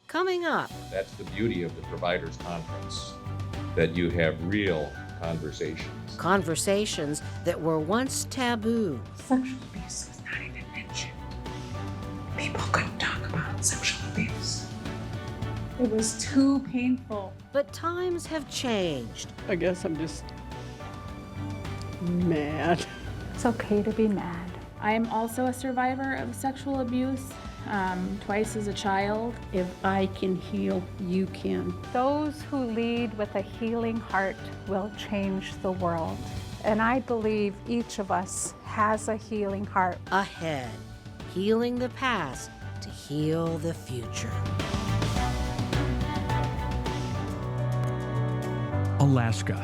Coming up. That's the beauty of the Providers Conference, that you have real conversations. Conversations that were once taboo. Sexual abuse was not even mentioned. People couldn't talk about sexual abuse. It was too painful. But times have changed. I guess I'm just mad. It's okay to be mad. I am also a survivor of sexual abuse, twice as a child. If I can heal, you can. Those who lead with a healing heart will change the world. And I believe each of us has a healing heart. Ahead, healing the past to heal the future. Alaska,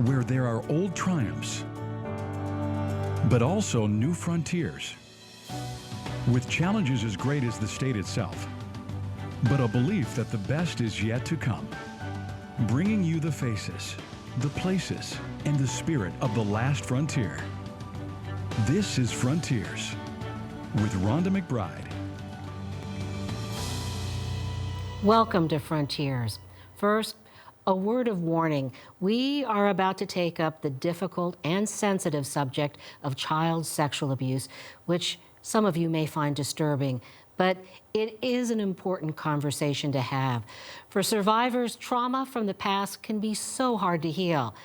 where there are old triumphs, but also new frontiers, with challenges as great as the state itself, but a belief that the best is yet to come, bringing you the faces, the places, and the spirit of the last frontier. This is Frontiers with Rhonda McBride. Welcome to Frontiers. First, a word of warning. We are about to take up the difficult and sensitive subject of child sexual abuse, which some of you may find disturbing, but it is an important conversation to have. For survivors, trauma from the past can be so hard to heal.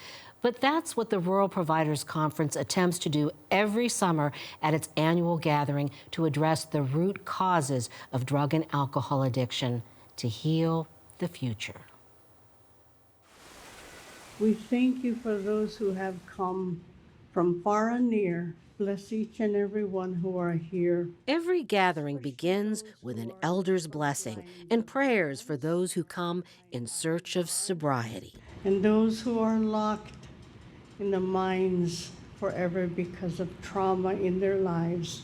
But that's what the Rural Providers Conference attempts to do every summer at its annual gathering to address the root causes of drug and alcohol addiction, to heal the future. We thank you for those who have come from far and near. Bless each and every one who are here. Every gathering begins with an elder's blessing and prayers for those who come in search of sobriety. And those who are locked in the mines forever because of trauma in their lives,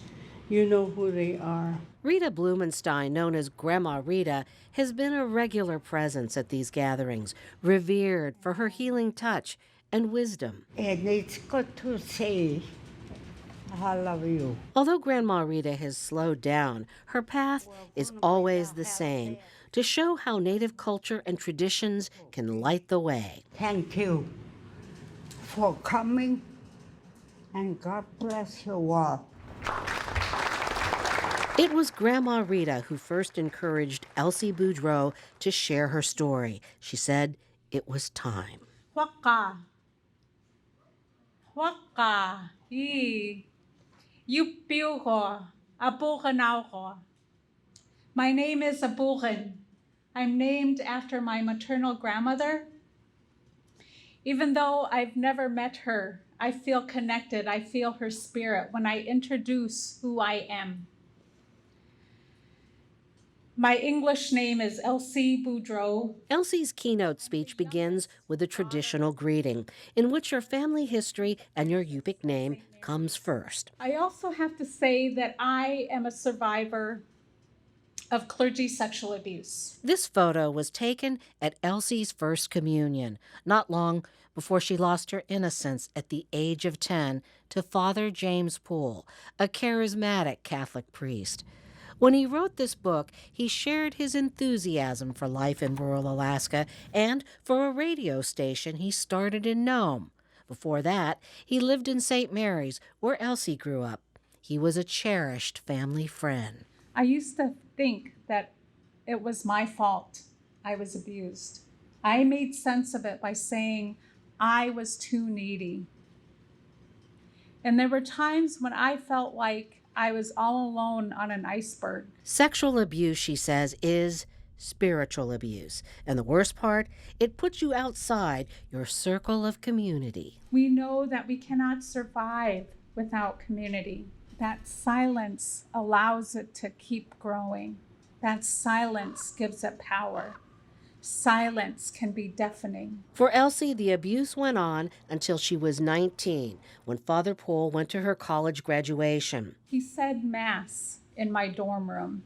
you know who they are. Rita Blumenstein, known as Grandma Rita, has been a regular presence at these gatherings, revered for her healing touch and wisdom. And it's good to say, I love you. Although Grandma Rita has slowed down, her path is always the same, to show how Native culture and traditions can light the way. Thank you for coming, and God bless you all. It was Grandma Rita who first encouraged Elsie Boudreau to share her story. She said it was time. Waka. Waka. Yupiu ko. Apukanao ko. My name is Apukan. I'm named after my maternal grandmother. Even though I've never met her, I feel connected. I feel her spirit when I introduce who I am. My English name is Elsie Boudreau. Elsie's keynote speech begins with a traditional greeting, in which your family history and your Yupik name comes first. I also have to say that I am a survivor of clergy sexual abuse. This photo was taken at Elsie's first communion, not long before she lost her innocence at the age of 10 to Father James Poole, a charismatic Catholic priest. When he wrote this book, he shared his enthusiasm for life in rural Alaska and for a radio station he started in Nome. Before that, he lived in St. Mary's, where Elsie grew up. He was a cherished family friend. I used to think that it was my fault I was abused. I made sense of it by saying I was too needy. And there were times when I felt like I was all alone on an iceberg. Sexual abuse, she says, is spiritual abuse. And the worst part, it puts you outside your circle of community. We know that we cannot survive without community. That silence allows it to keep growing. That silence gives it power. Silence can be deafening. For Elsie, the abuse went on until she was 19, when Father Poole went to her college graduation. He said Mass in my dorm room.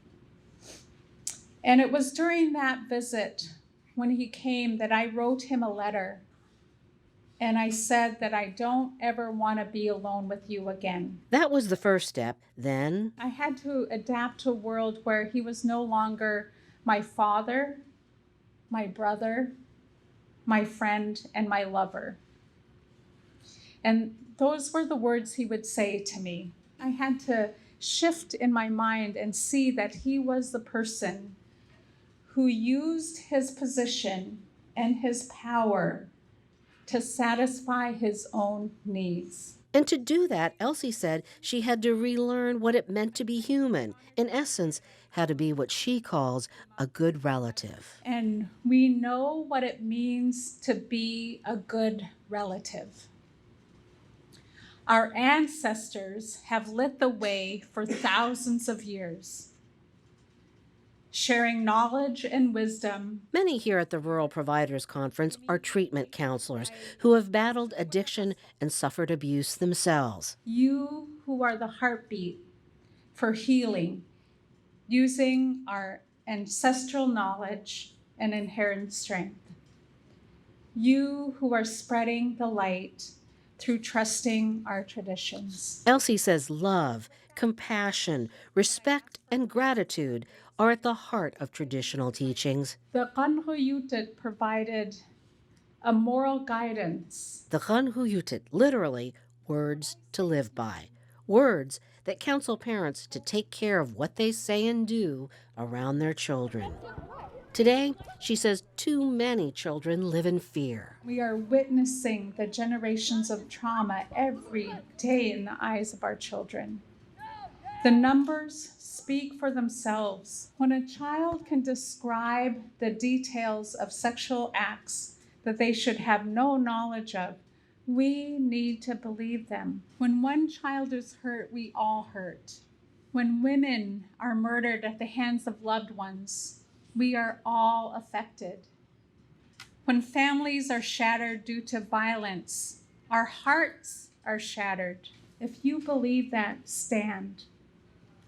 And it was during that visit when he came that I wrote him a letter. And I said that I don't ever want to be alone with you again. That was the first step. Then I had to adapt to a world where he was no longer my father, my brother, my friend, and my lover. And those were the words he would say to me. I had to shift in my mind and see that he was the person who used his position and his power to satisfy his own needs. And to do that, Elsie said she had to relearn what it meant to be human. In essence, how to be what she calls a good relative. And we know what it means to be a good relative. Our ancestors have lit the way for thousands of years, sharing knowledge and wisdom. Many here at the Rural Providers Conference are treatment counselors who have battled addiction and suffered abuse themselves. You who are the heartbeat for healing, using our ancestral knowledge and inherent strength. You who are spreading the light through trusting our traditions. Elsie says love, compassion, respect, and gratitude are at the heart of traditional teachings. The Kanhuyutit provided a moral guidance. The Kanhuyutit, literally, words to live by. Words that counsel parents to take care of what they say and do around their children. Today, she says too many children live in fear. We are witnessing the generations of trauma every day in the eyes of our children. The numbers speak for themselves. When a child can describe the details of sexual acts that they should have no knowledge of, we need to believe them. When one child is hurt, we all hurt. When women are murdered at the hands of loved ones, we are all affected. When families are shattered due to violence, our hearts are shattered. If you believe that, stand.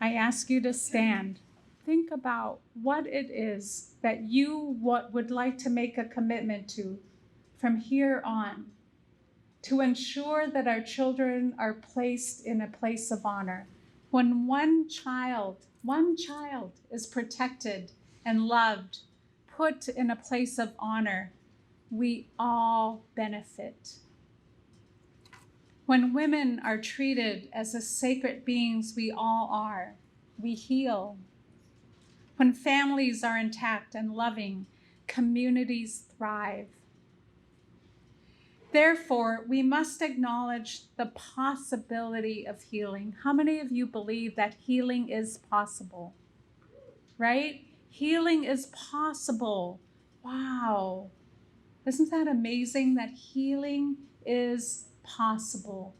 I ask you to stand. Think about what it is that you would like to make a commitment to from here on to ensure that our children are placed in a place of honor. When one child is protected and loved, put in a place of honor, we all benefit. When women are treated as the sacred beings we all are, we heal. When families are intact and loving, communities thrive. Therefore, we must acknowledge the possibility of healing. How many of you believe that healing is possible? Right? Healing is possible. Wow. Isn't that amazing that healing is possible?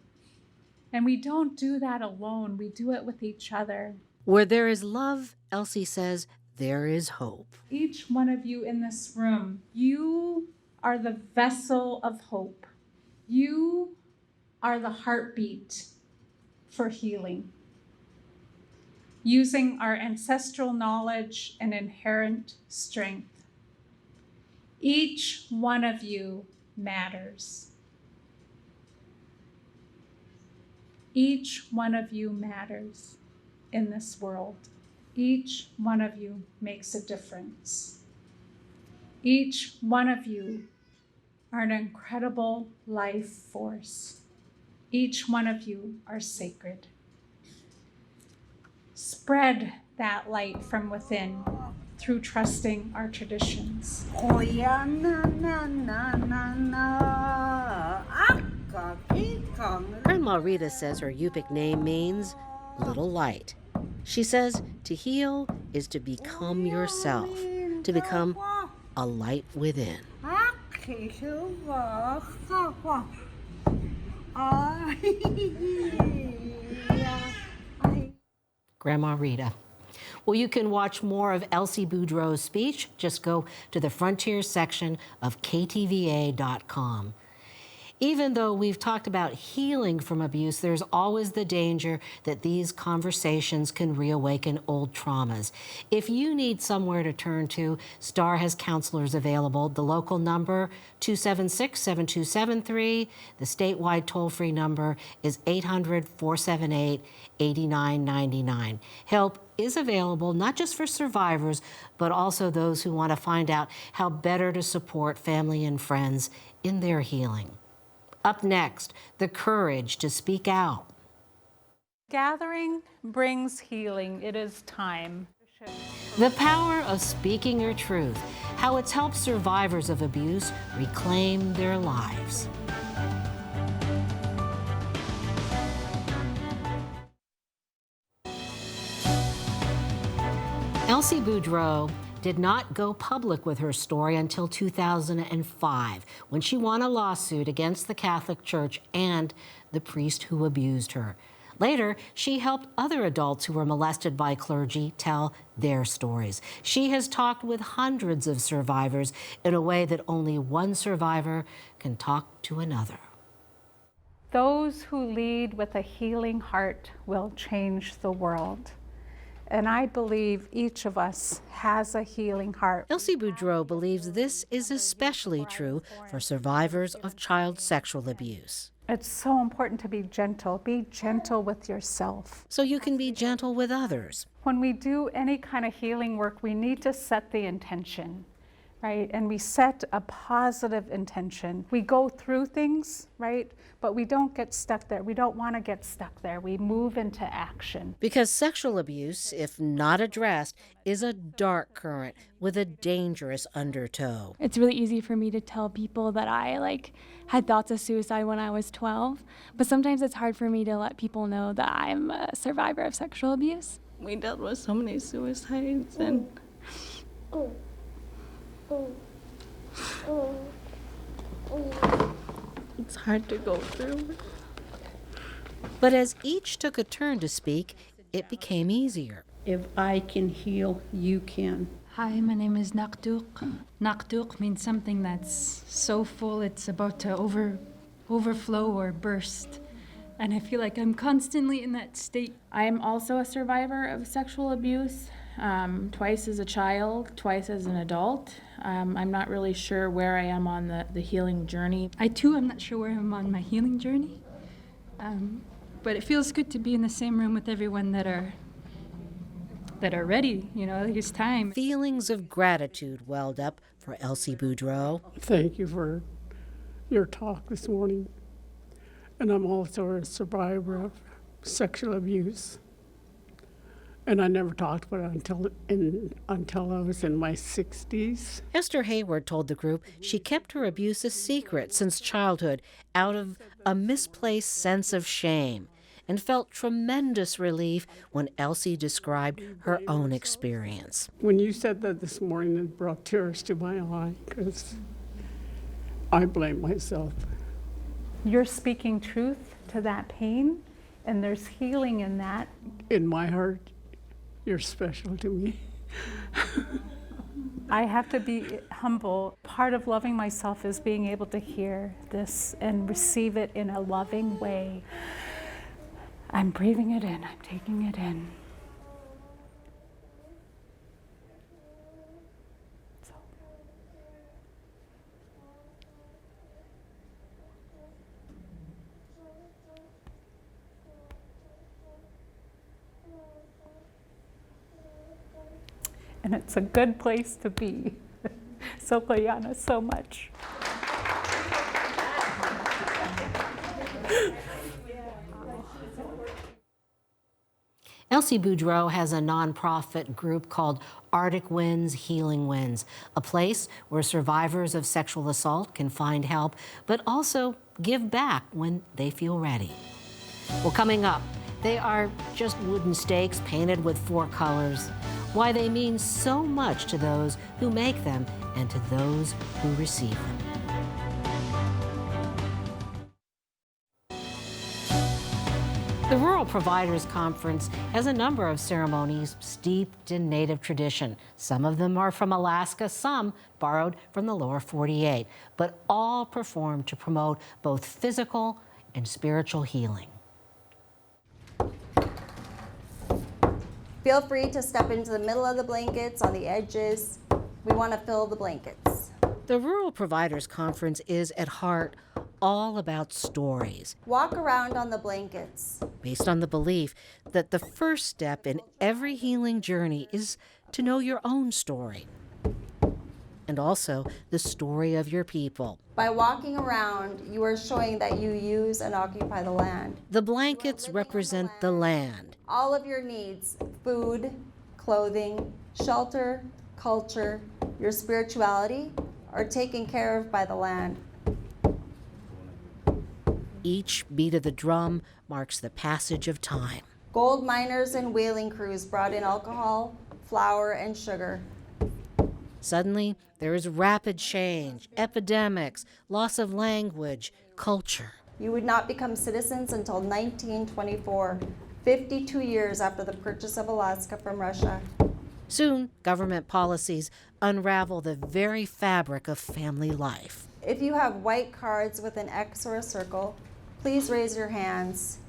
And we don't do that alone. We do it with each other. Where there is love, Elsie says, there is hope. Each one of you in this room, you are the vessel of hope. You are the heartbeat for healing. Using our ancestral knowledge and inherent strength. Each one of you matters. Each one of you matters in this world. Each one of you makes a difference. Each one of you are an incredible life force. Each one of you are sacred. Spread that light from within through trusting our traditions. Grandma Rita says her Yupik name means little light. She says to heal is to become yourself, to become a light within. Grandma Rita. Well, you can watch more of Elsie Boudreau's speech. Just go to the Frontiers section of KTVA.com. Even though we've talked about healing from abuse, there's always the danger that these conversations can reawaken old traumas. If you need somewhere to turn to, STAR has counselors available. The local number, 276-7273. The statewide toll-free number is 800-478-8999. Help is available not just for survivors, but also those who want to find out how better to support family and friends in their healing. Up next, the courage to speak out. Gathering brings healing. It is time. The power of speaking your truth, how it's helped survivors of abuse reclaim their lives. Elsie Boudreau did not go public with her story until 2005, when she won a lawsuit against the Catholic Church and the priest who abused her. Later, she helped other adults who were molested by clergy tell their stories. She has talked with hundreds of survivors in a way that only one survivor can talk to another. Those who lead with a healing heart will change the world. And I believe each of us has a healing heart. Elsie Boudreau believes this is especially true for survivors of child sexual abuse. It's so important to be gentle. Be gentle with yourself. So you can be gentle with others. When we do any kind of healing work, we need to set the intention, right? And we set a positive intention. We go through things, right? But we don't get stuck there. We don't want to get stuck there. We move into action. Because sexual abuse, if not addressed, is a dark current with a dangerous undertow. It's really easy for me to tell people that I had thoughts of suicide when I was 12, but sometimes it's hard for me to let people know that I'm a survivor of sexual abuse. We dealt with so many suicides and it's hard to go through. But as each took a turn to speak, it became easier. If I can heal, you can. Hi, my name is Naktuk. Naktuk means something that's so full it's about to overflow or burst. And I feel like I'm constantly in that state. I am also a survivor of sexual abuse, twice as a child, twice as an adult. I'm not really sure where I am on the healing journey. I too am not sure where I'm on my healing journey. But it feels good to be in the same room with everyone that are ready, it's time. Feelings of gratitude welled up for Elsie Boudreau. Thank you for your talk this morning. And I'm also a survivor of sexual abuse. And I never talked about it until I was in my 60s. Esther Hayward told the group she kept her abuse a secret since childhood out of a misplaced sense of shame, and felt tremendous relief when Elsie described her own experience. When you said that this morning, it brought tears to my eye because I blame myself. You're speaking truth to that pain, and there's healing in that. In my heart, you're special to me. I have to be humble. Part of loving myself is being able to hear this and receive it in a loving way. I'm breathing it in, I'm taking it in. And it's a good place to be. So, Liana, so much. Elsie Boudreau has a nonprofit group called Arctic Winds Healing Winds, a place where survivors of sexual assault can find help, but also give back when they feel ready. Well, coming up, they are just wooden stakes painted with 4 colors. Why they mean so much to those who make them and to those who receive them. The rural Providers Conference has a number of ceremonies steeped in Native tradition. Some of them are from Alaska, some borrowed from the lower 48, but all performed to promote both physical and spiritual healing. Feel free to step into the middle of the blankets, on the edges. We want to fill the blankets. The Rural Providers Conference is, at heart, all about stories, Walk around on the blankets. based on the belief that the first step in every healing journey is to know your own story, and also the story of your people. By walking around, you are showing that you use and occupy the land. The blankets represent the land. All of your needs, food, clothing, shelter, culture, your spirituality, are taken care of by the land. Each beat of the drum marks the passage of time. Gold miners and whaling crews brought in alcohol, flour, and sugar. Suddenly, there is rapid change, epidemics, loss of language, culture. You would not become citizens until 1924, 52 years after the purchase of Alaska from Russia. Soon, government policies unravel the very fabric of family life. If you have white cards with an X or a circle, please raise your hands.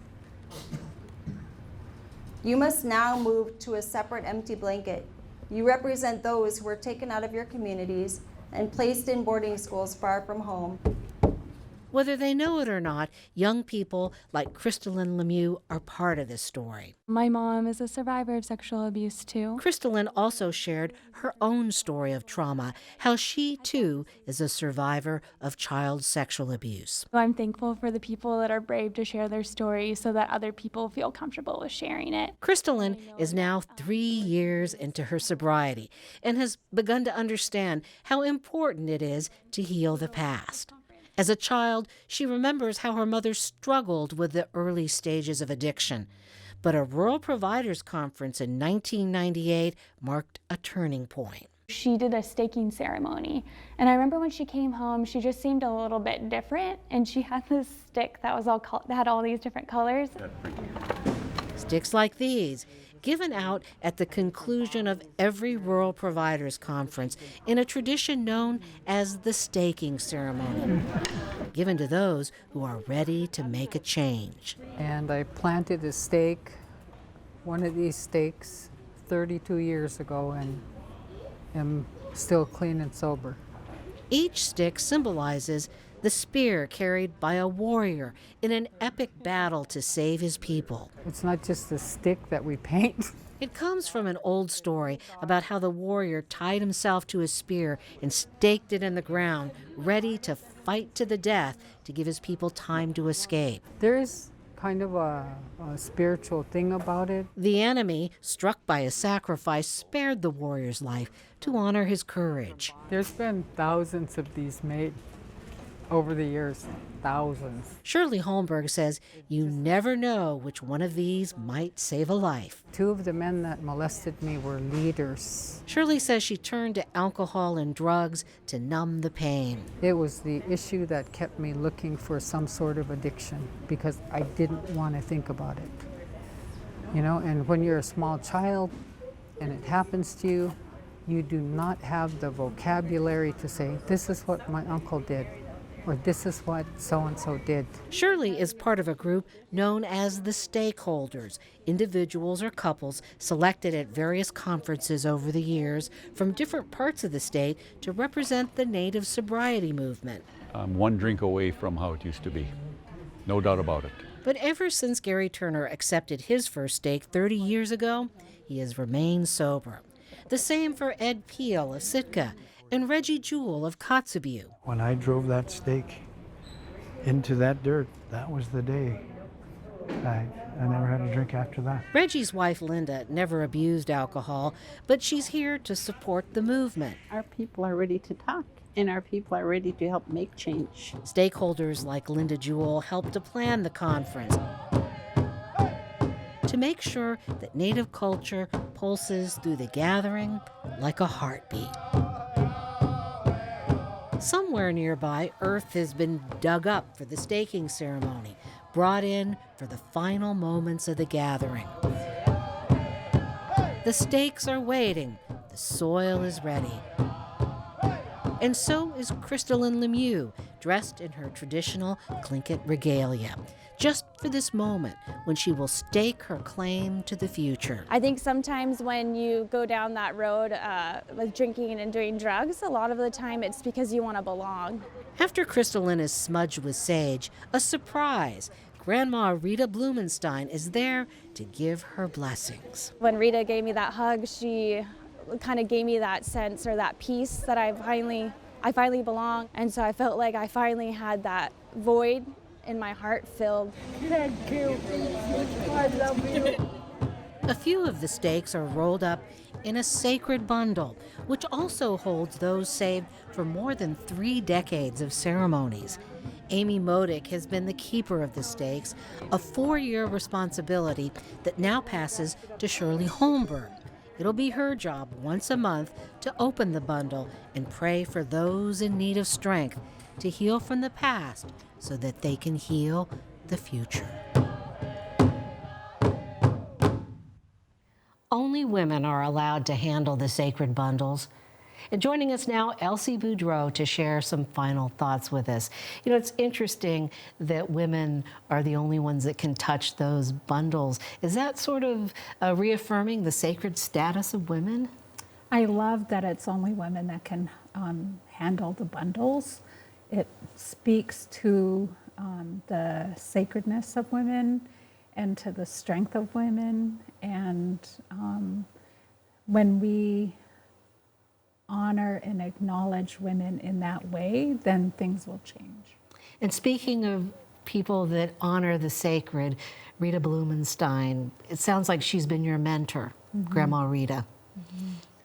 You must now move to a separate empty blanket. You represent those who were taken out of your communities and placed in boarding schools far from home. Whether they know it or not, young people like Crystalline Lemieux are part of this story. My mom is a survivor of sexual abuse too. Crystalline also shared her own story of trauma, how she too is a survivor of child sexual abuse. I'm thankful for the people that are brave to share their story so that other people feel comfortable with sharing it. Crystalline is now 3 years into her sobriety and has begun to understand how important it is to heal the past. As a child, she remembers how her mother struggled with the early stages of addiction. But a Rural Providers Conference in 1998 marked a turning point. She did a staking ceremony, and I remember when she came home, she just seemed a little bit different, and she had this stick that was that had all these different colors. Sticks like these, given out at the conclusion of every Rural Providers Conference in a tradition known as the staking ceremony, given to those who are ready to make a change. And I planted a stake, one of these stakes, 32 years ago, and am still clean and sober. Each stick symbolizes the spear carried by a warrior in an epic battle to save his people. It's not just a stick that we paint. It comes from an old story about how the warrior tied himself to a spear and staked it in the ground, ready to fight to the death to give his people time to escape. There is kind of a spiritual thing about it. The enemy, struck by a sacrifice, spared the warrior's life to honor his courage. There's been thousands of these made over the years, thousands. Shirley Holmberg says you never know which one of these might save a life. 2 of the men that molested me were leaders. Shirley says she turned to alcohol and drugs to numb the pain. It was the issue that kept me looking for some sort of addiction because I didn't want to think about it. You know, and when you're a small child and it happens to you, you do not have the vocabulary to say, this is what my uncle did, or this is what so-and-so did. Shirley is part of a group known as the stakeholders, individuals or couples selected at various conferences over the years from different parts of the state to represent the Native sobriety movement. I'm one drink away from how it used to be, no doubt about it. But ever since Gary Turner accepted his first stake 30 years ago, he has remained sober. The same for Ed Peel of Sitka and Reggie Jewell of Kotzebue. When I drove that stake into that dirt, that was the day. I never had a drink after that. Reggie's wife, Linda, never abused alcohol, but she's here to support the movement. Our people are ready to talk, and our people are ready to help make change. Stakeholders like Linda Jewell helped to plan the conference to make sure that Native culture pulses through the gathering like a heartbeat. Somewhere nearby, earth has been dug up for the staking ceremony. brought in for the final moments of the gathering. The stakes are waiting, the soil is ready. And so is Crystalline Lemieux, dressed in her traditional Tlingit regalia, just for this moment when she will stake her claim to the future. I think sometimes when you go down that road with drinking and doing drugs, a lot of the time it's because you want to belong. After Crystalline is smudged with sage, a surprise. Grandma Rita Blumenstein is there to give her blessings. When Rita gave me that hug, she kind of gave me that sense or that peace that I finally belong. And so I felt like I finally had that void in my heart filled. Thank you. I love you. A few of the stakes are rolled up in a sacred bundle, which also holds those saved for more than 3 decades of ceremonies. Amy Modick has been the keeper of the stakes, a 4-year responsibility that now passes to Shirley Holmberg. It'll be her job once a month to open the bundle and pray for those in need of strength to heal from the past so that they can heal the future. Only women are allowed to handle the sacred bundles. And joining us now, Elsie Boudreau, to share some final thoughts with us. You know, it's interesting that women are the only ones that can touch those bundles. Is that sort of reaffirming the sacred status of women? I love that it's only women that can handle the bundles. It speaks to the sacredness of women and to the strength of women. And when we honor and acknowledge women in that way, then things will change. And speaking of people that honor the sacred, Rita Blumenstein, it sounds like she's been your mentor, Grandma Rita.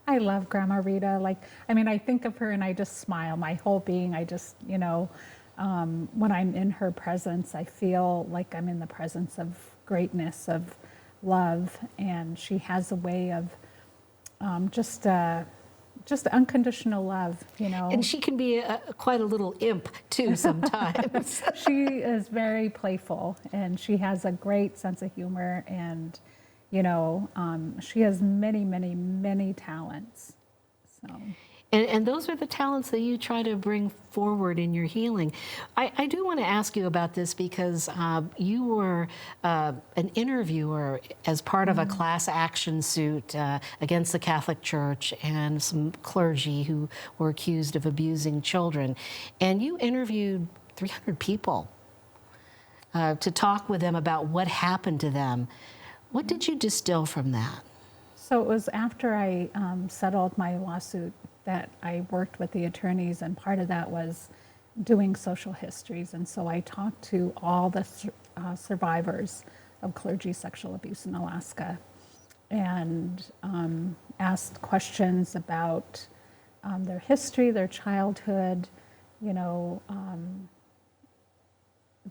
I love Grandma Rita. I think of her and I just smile. My whole being, I just, when I'm in her presence, I feel like I'm in the presence of greatness, of love, and she has a way of just unconditional love, And she can be quite a little imp, too, sometimes. She is very playful, and she has a great sense of humor, and, she has many, many, many talents. So. And those are the talents that you try to bring forward in your healing. I do want to ask you about this because you were an interviewer as part of a class action suit against the Catholic Church and some clergy who were accused of abusing children. And you interviewed 300 people to talk with them about what happened to them. What did you distill from that? So it was after I settled my lawsuit that I worked with the attorneys, and part of that was doing social histories. And so I talked to all the survivors of clergy sexual abuse in Alaska and asked questions about their history, their childhood,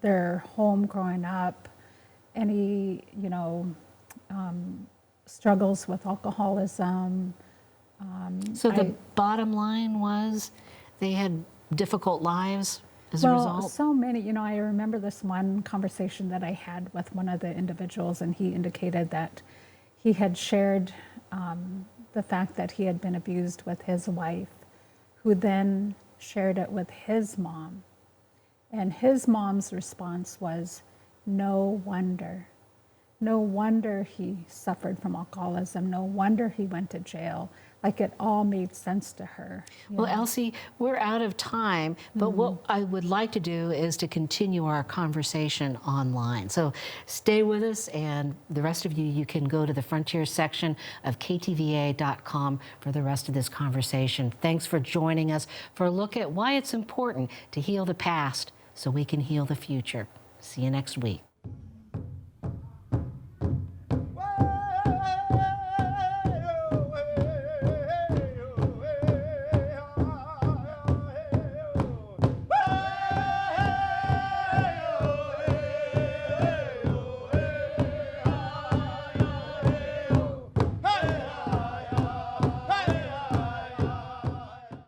their home growing up, any, struggles with alcoholism. So the bottom line was they had difficult lives as a result? Well, so many. I remember this one conversation that I had with one of the individuals, and he indicated that he had shared the fact that he had been abused with his wife, who then shared it with his mom. And his mom's response was, no wonder. No wonder he suffered from alcoholism. No wonder he went to jail. Like, it all made sense to her. Well, Elsie, we're out of time, but what I would like to do is to continue our conversation online. So stay with us, and the rest of you can go to the Frontier section of KTVA.com for the rest of this conversation. Thanks for joining us for a look at why it's important to heal the past so we can heal the future. See you next week.